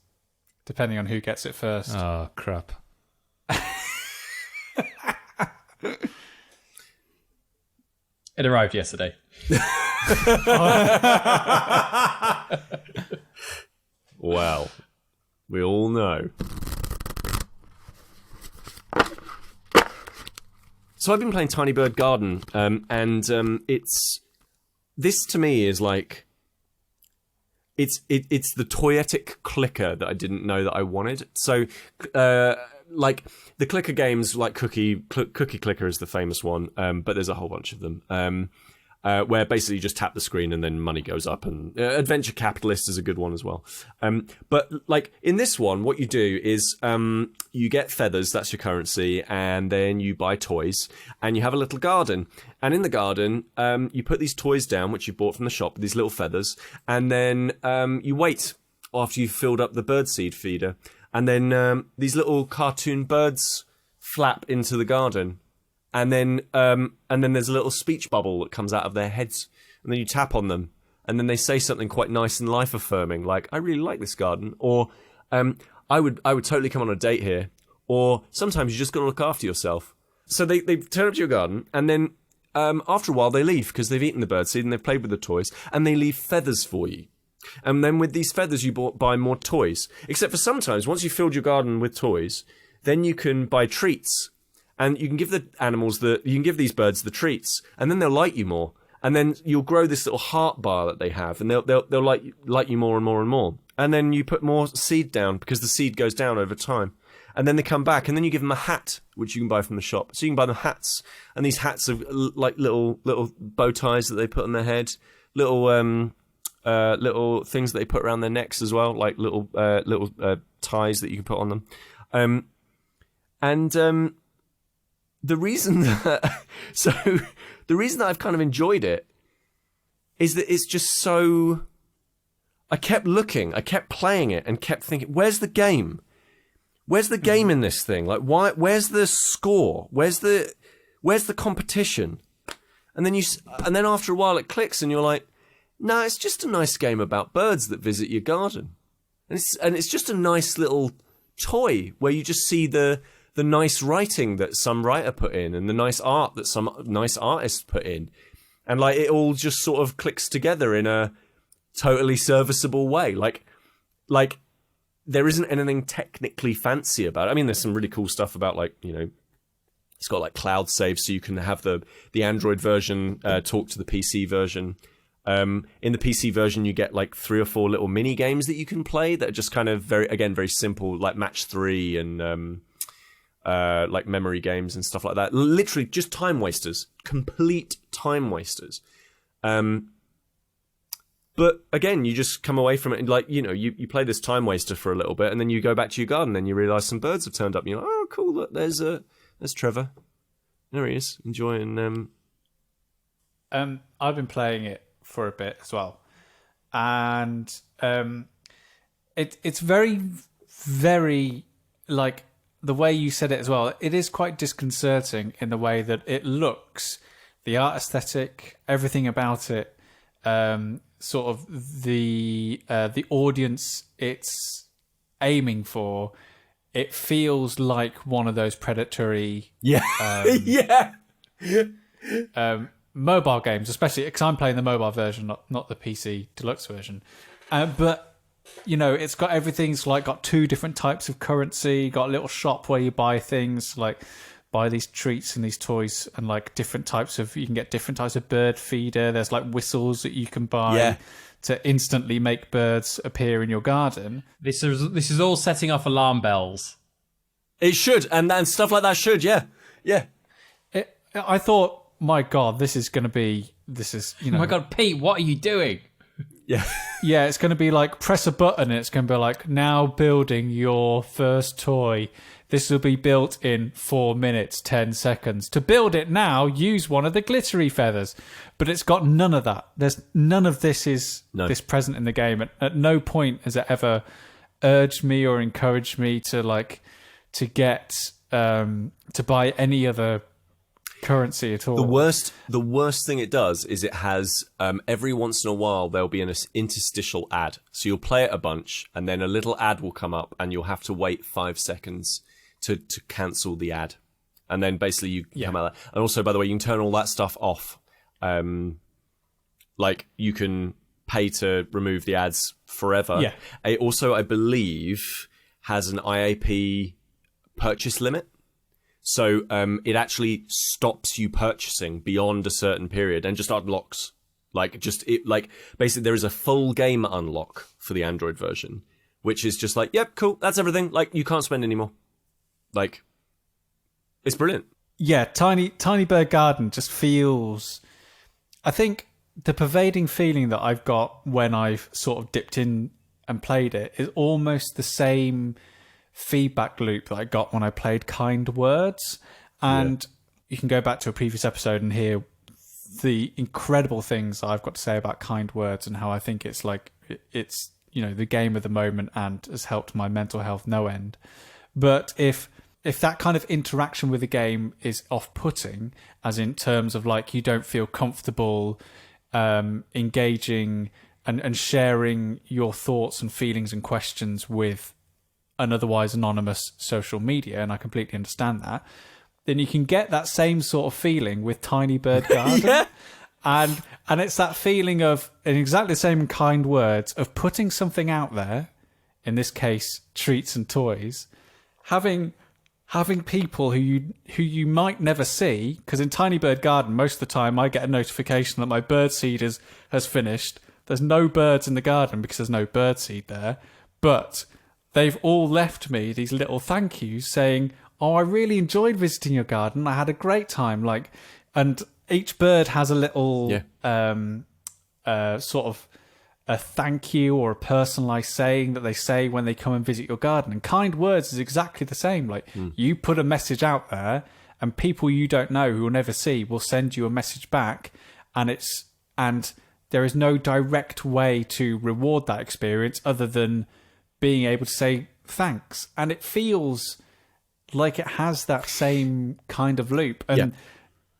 depending on who gets it first. Oh, crap. It arrived yesterday. Well, we all know. So I've been playing Tiny Bird Garden, and it's this to me is like it's the toyetic clicker that I didn't know that I wanted. So like the clicker games, like Cookie Clicker is the famous one, but there's a whole bunch of them. Where basically you just tap the screen and then money goes up, and Adventure Capitalist is a good one as well. But like in this one, what you do is you get feathers, that's your currency, and then you buy toys, and you have a little garden. And in the garden, you put these toys down, which you bought from the shop, these little feathers, and then you wait after you've filled up the birdseed feeder, and then these little cartoon birds flap into the garden. And then there's a little speech bubble that comes out of their heads, and then you tap on them, and then they say something quite nice and life affirming, like "I really like this garden," or "I would totally come on a date here," or sometimes you just got to look after yourself. So they turn up to your garden, and then after a while they leave because they've eaten the birdseed and they've played with the toys, and they leave feathers for you. And then with these feathers you buy more toys. Except for sometimes once you've filled your garden with toys, then you can buy treats. And you can give the animals you can give these birds the treats, and then they'll like you more. And then you'll grow this little heart bar that they have, and they'll like you more and more and more. And then you put more seed down because the seed goes down over time. And then they come back, and then you give them a hat, which you can buy from the shop. So you can buy them hats, and these hats are like little bow ties that they put on their head, little things that they put around their necks as well, like little ties that you can put on them. The reason that I've kind of enjoyed it is that it's just so. I kept looking, I kept playing it, and kept thinking, "Where's the game? Where's the game in this thing? Like, why? Where's the score? Where's the competition?" And then after a while, it clicks, and you're like, "No, it's just a nice game about birds that visit your garden, and it's just a nice little toy where you just see the nice writing that some writer put in and the nice art that some nice artist put in. And like it all just sort of clicks together in a totally serviceable way. Like there isn't anything technically fancy about it. I mean, there's some really cool stuff about like, you know, it's got like cloud save so you can have the Android version talk to the PC version. In the PC version, you get like 3 or 4 little mini games that you can play that are just kind of very simple, like Match 3 and like memory games and stuff like that. Literally just time wasters, complete time wasters. But again, you just come away from it and like, you know, you play this time waster for a little bit and then you go back to your garden and you realise some birds have turned up and you're like, oh, cool, look, there's Trevor. There he is, enjoying... I've been playing it for a bit as well. And it's very, very, like, the way you said it as well, it is quite disconcerting in the way that it looks, the art aesthetic, everything about it, sort of the audience it's aiming for, it feels like one of those predatory mobile games, especially because I'm playing the mobile version, not the PC deluxe version. But you know, it's got everything's like got 2 different types of currency, got a little shop where you buy things, like buy these treats and these toys, and like different types of, you can get different types of bird feeder. There's like whistles that you can buy to instantly make birds appear in your garden. This is all setting off alarm bells. It should, and stuff like that should, yeah. I thought, my God, this is, you know. Oh my God, Pete, what are you doing? Yeah, it's going to be like, press a button and it's going to be like, now building your first toy. This will be built in 4 minutes, 10 seconds. To build it now, use one of the glittery feathers. But it's got none of that. There's none of this this present in the game. At no point has it ever urged me or encouraged me to get to buy any other currency at all. The worst thing it does is it has every once in a while there'll be an interstitial ad. So you'll play it a bunch and then a little ad will come up and you'll have to wait 5 seconds to cancel the ad. And then basically you come out of that. And also, by the way, you can turn all that stuff off. Like, you can pay to remove the ads forever. Yeah. It also, I believe, has an IAP purchase limit. So it actually stops you purchasing beyond a certain period and just unlocks. Basically there is a full game unlock for the Android version, which is just like, yep, cool, that's everything. Like, you can't spend anymore. Like, it's brilliant. Yeah, Tiny Bird Garden just feels... I think the pervading feeling that I've got when I've sort of dipped in and played it is almost the same feedback loop that I got when I played Kind Words. And you can go back to a previous episode and hear the incredible things I've got to say about Kind Words and how I think it's like, it's, you know, the game of the moment and has helped my mental health no end. But if that kind of interaction with the game is off-putting, as in terms of like you don't feel comfortable engaging and sharing your thoughts and feelings and questions with an otherwise anonymous social media, and I completely understand that, then you can get that same sort of feeling with Tiny Bird Garden. Yeah. And it's that feeling of, in exactly the same Kind Words, of putting something out there, in this case, treats and toys, having people who you might never see, because in Tiny Bird Garden, most of the time I get a notification that my bird seed has finished. There's no birds in the garden because there's no bird seed there, but they've all left me these little thank yous saying, "Oh, I really enjoyed visiting your garden. I had a great time." Like, and each bird has a little sort of a thank you or a personalized saying that they say when they come and visit your garden. And Kind Words is exactly the same. Like, you put a message out there and people you don't know who will never see will send you a message back, and there is no direct way to reward that experience other than being able to say thanks. And it feels like it has that same kind of loop. And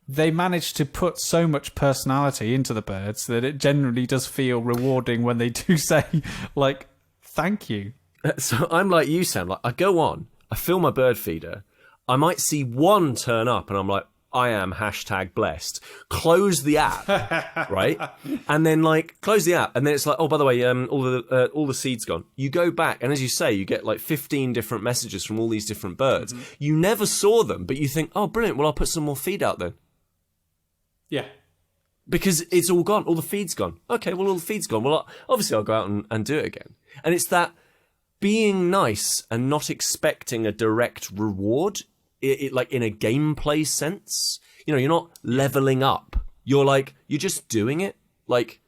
they managed to put so much personality into the birds that it generally does feel rewarding when they do say, like, thank you. So I'm like you, Sam. Like, I go on, I fill my bird feeder, I might see one turn up, and I'm like, I am #blessed. Close the app, right? And then like close the app, and then it's like, oh, by the way, all the seeds gone. You go back, and as you say, you get like 15 different messages from all these different birds. Mm-hmm. You never saw them, but you think, oh, brilliant. Well, I'll put some more feed out then. Yeah. Because it's all gone. All the feed's gone. Okay, well, all the feed's gone. Well, obviously, I'll go out and do it again. And it's that being nice and not expecting a direct reward, it like in a gameplay sense. You know, you're not leveling up. You're just doing it. Like,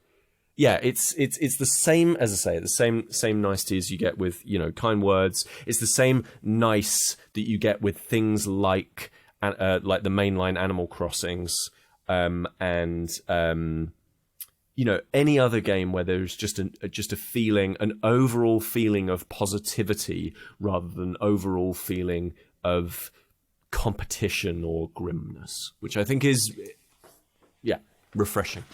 yeah, it's the same, as I say, the same niceties you get with, you know, Kind Words. It's the same nice that you get with things like the mainline Animal Crossings. You know, any other game where there's just a feeling, an overall feeling of positivity rather than overall feeling of competition or grimness, which I think is, refreshing.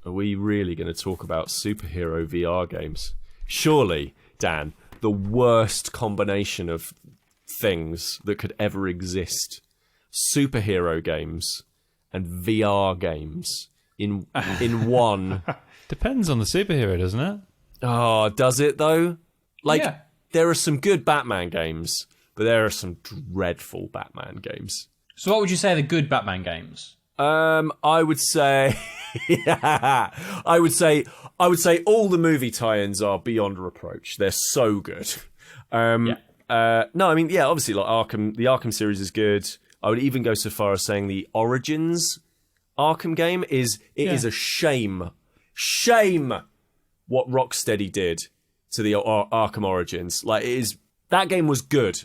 Are we really going to talk about superhero VR games? Surely, Dan, the worst combination of things that could ever exist. Superhero games and VR games in one. Depends on the superhero, doesn't it? Oh, does it though? Like, there are some good Batman games, but there are some dreadful Batman games. So what would you say are the good Batman games? I would say I would say all the movie tie-ins are beyond reproach. They're so good. No, I mean, yeah, obviously, like the Arkham series is good. I would even go so far as saying the Origins Arkham game is a shame what Rocksteady did to the Arkham Origins. Like, that game was good.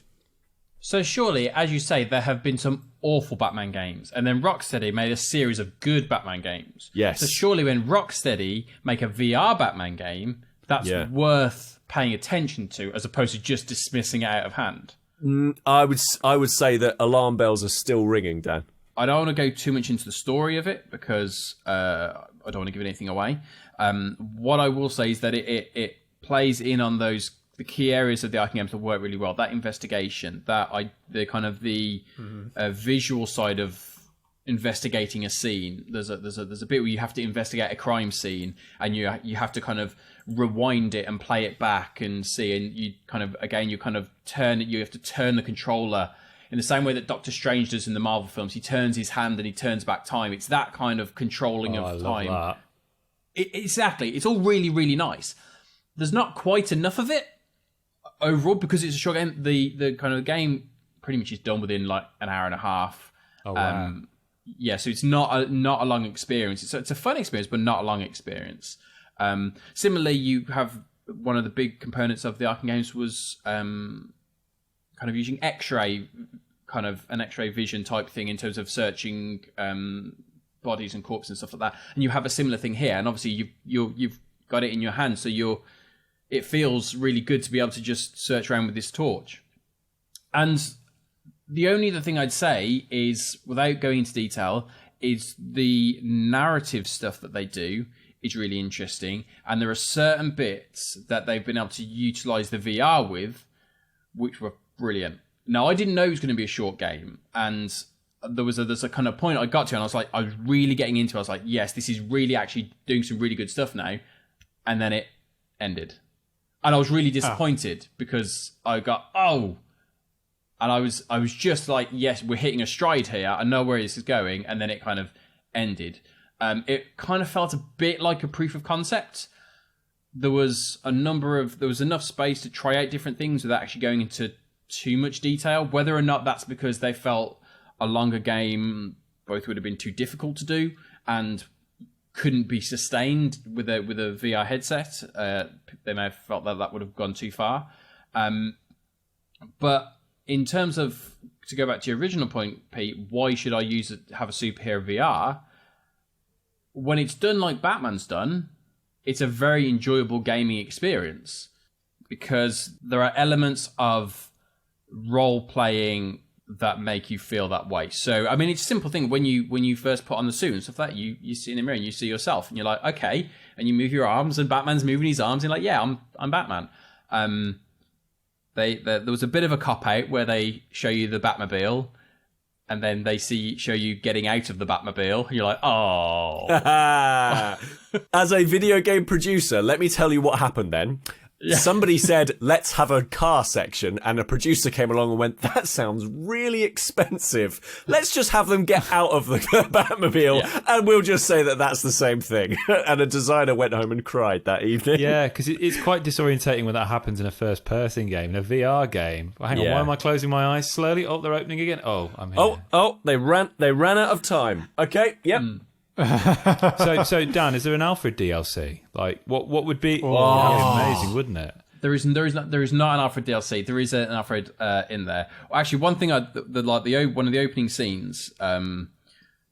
So surely, as you say, there have been some awful Batman games, and then Rocksteady made a series of good Batman games. Yes. So surely when Rocksteady make a VR Batman game, that's worth paying attention to, as opposed to just dismissing it out of hand. I would say that alarm bells are still ringing, Dan. I don't want to go too much into the story of it because I don't want to give anything away. What I will say is that it plays in on those the key areas of the Arkham games that work really well. That investigation, the kind of the visual side of investigating a scene. There's a bit where you have to investigate a crime scene, and you have to kind of rewind it and play it back and see, and you kind of you have to turn the controller in the same way that Doctor Strange does in the Marvel films. He turns his hand and he turns back time. It's that kind of controlling of time. Love that. Exactly. It's all really, really nice. There's not quite enough of it overall because it's a short game. The kind of game pretty much is done within like an hour and a half. Oh, wow. Yeah, so it's not a long experience. It's a fun experience, but not a long experience. Similarly, you have one of the big components of the Arkham games was kind of using X-ray, kind of an X-ray vision type thing in terms of searching bodies and corpses and stuff like that. And you have a similar thing here, and obviously you've got it in your hand, so it feels really good to be able to just search around with this torch. And the only other thing I'd say is, without going into detail, is the narrative stuff that they do is really interesting, and there are certain bits that they've been able to utilize the VR with, which were brilliant. Now, I didn't know it was going to be a short game, and there's a kind of point I got to, and I was really getting into it. I was like, yes, this is really actually doing some really good stuff now, and then it ended. And I was really disappointed because I got, and I was just like, yes, we're hitting a stride here. I know where this is going. And then it kind of ended. It kind of felt a bit like a proof of concept. There was enough space to try out different things without actually going into too much detail. Whether or not that's because they felt a longer game both would have been too difficult to do and couldn't be sustained with a VR headset. They may have felt that would have gone too far. But in terms of, to go back to your original point, Pete, why should I have a superhero VR? When it's done like Batman's done, it's a very enjoyable gaming experience because there are elements of role-playing that make you feel that way. So, I mean, it's a simple thing. When you first put on the suit and stuff like that, you see in the mirror and you see yourself and you're like, okay, and you move your arms and Batman's moving his arms and you're like, yeah, I'm Batman. There was a bit of a cop-out where they show you the Batmobile and then they show you getting out of the Batmobile and you're like, oh. As a video game producer, let me tell you what happened then. Yeah. Somebody said, let's have a car section, and a producer came along and went, that sounds really expensive. Let's just have them get out of the Batmobile, and we'll just say that that's the same thing. And a designer went home and cried that evening. Yeah, because it's quite disorientating when that happens in a first-person game. In a VR game, hang on, why am I closing my eyes slowly? Oh, they're opening again. Oh, I'm here. Oh, they ran out of time. Okay, yep. So Dan, is there an Alfred DLC? Like, what would be? Oh, that'd be amazing, wouldn't it? There is not an Alfred DLC. There is an Alfred in there. Well, actually, one thing one of the opening scenes,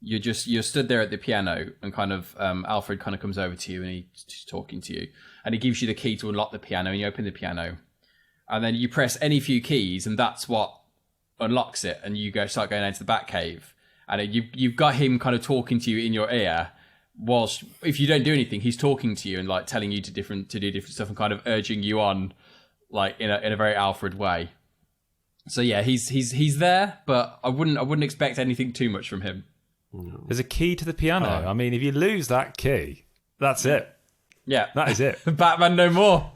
you're stood there at the piano, and kind of Alfred kind of comes over to you and he's talking to you, and he gives you the key to unlock the piano, and you open the piano, and then you press any few keys, and that's what unlocks it, and you start going into the Batcave. And you've got him kind of talking to you in your ear, whilst if you don't do anything, he's talking to you and like telling you to do different stuff and kind of urging you on, like in a very Alfred way. So yeah, he's there, but I wouldn't expect anything too much from him. There's a key to the piano. I mean, if you lose that key, that's it. Yeah, that is it. Batman no more.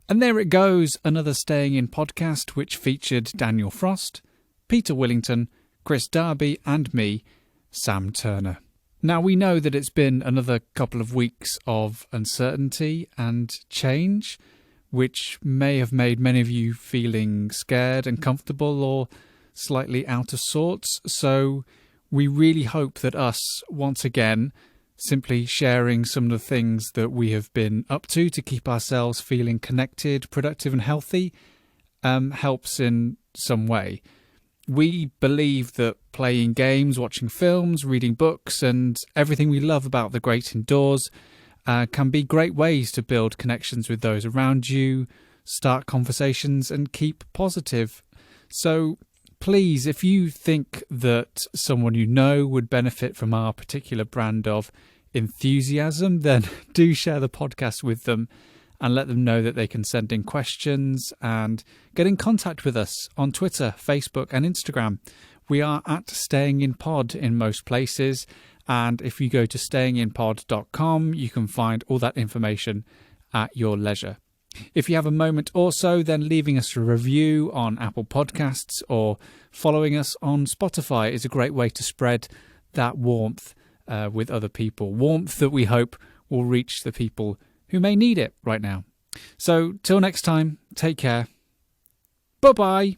And there it goes, another Staying In podcast, which featured Daniel Frost, Peter Willington, Kris Darby and me, Sam Turner. Now, we know that it's been another couple of weeks of uncertainty and change, which may have made many of you feeling scared, uncomfortable, or slightly out of sorts. So we really hope that us, once again, simply sharing some of the things that we have been up to keep ourselves feeling connected, productive and healthy, helps in some way. We believe that playing games, watching films, reading books, and everything we love about the great indoors can be great ways to build connections with those around you, start conversations, and keep positive. So please, if you think that someone you know would benefit from our particular brand of enthusiasm, then do share the podcast with them. and let them know that they can send in questions and get in contact with us on Twitter, Facebook and Instagram. We are at Staying in Pod in most places, and if you go to stayinginpod.com, you can find all that information at your leisure. If you have a moment or so, then leaving us a review on Apple Podcasts or following us on Spotify is a great way to spread that warmth with other people. Warmth that we hope will reach the people who may need it right now. So till next time, take care. Bye-bye.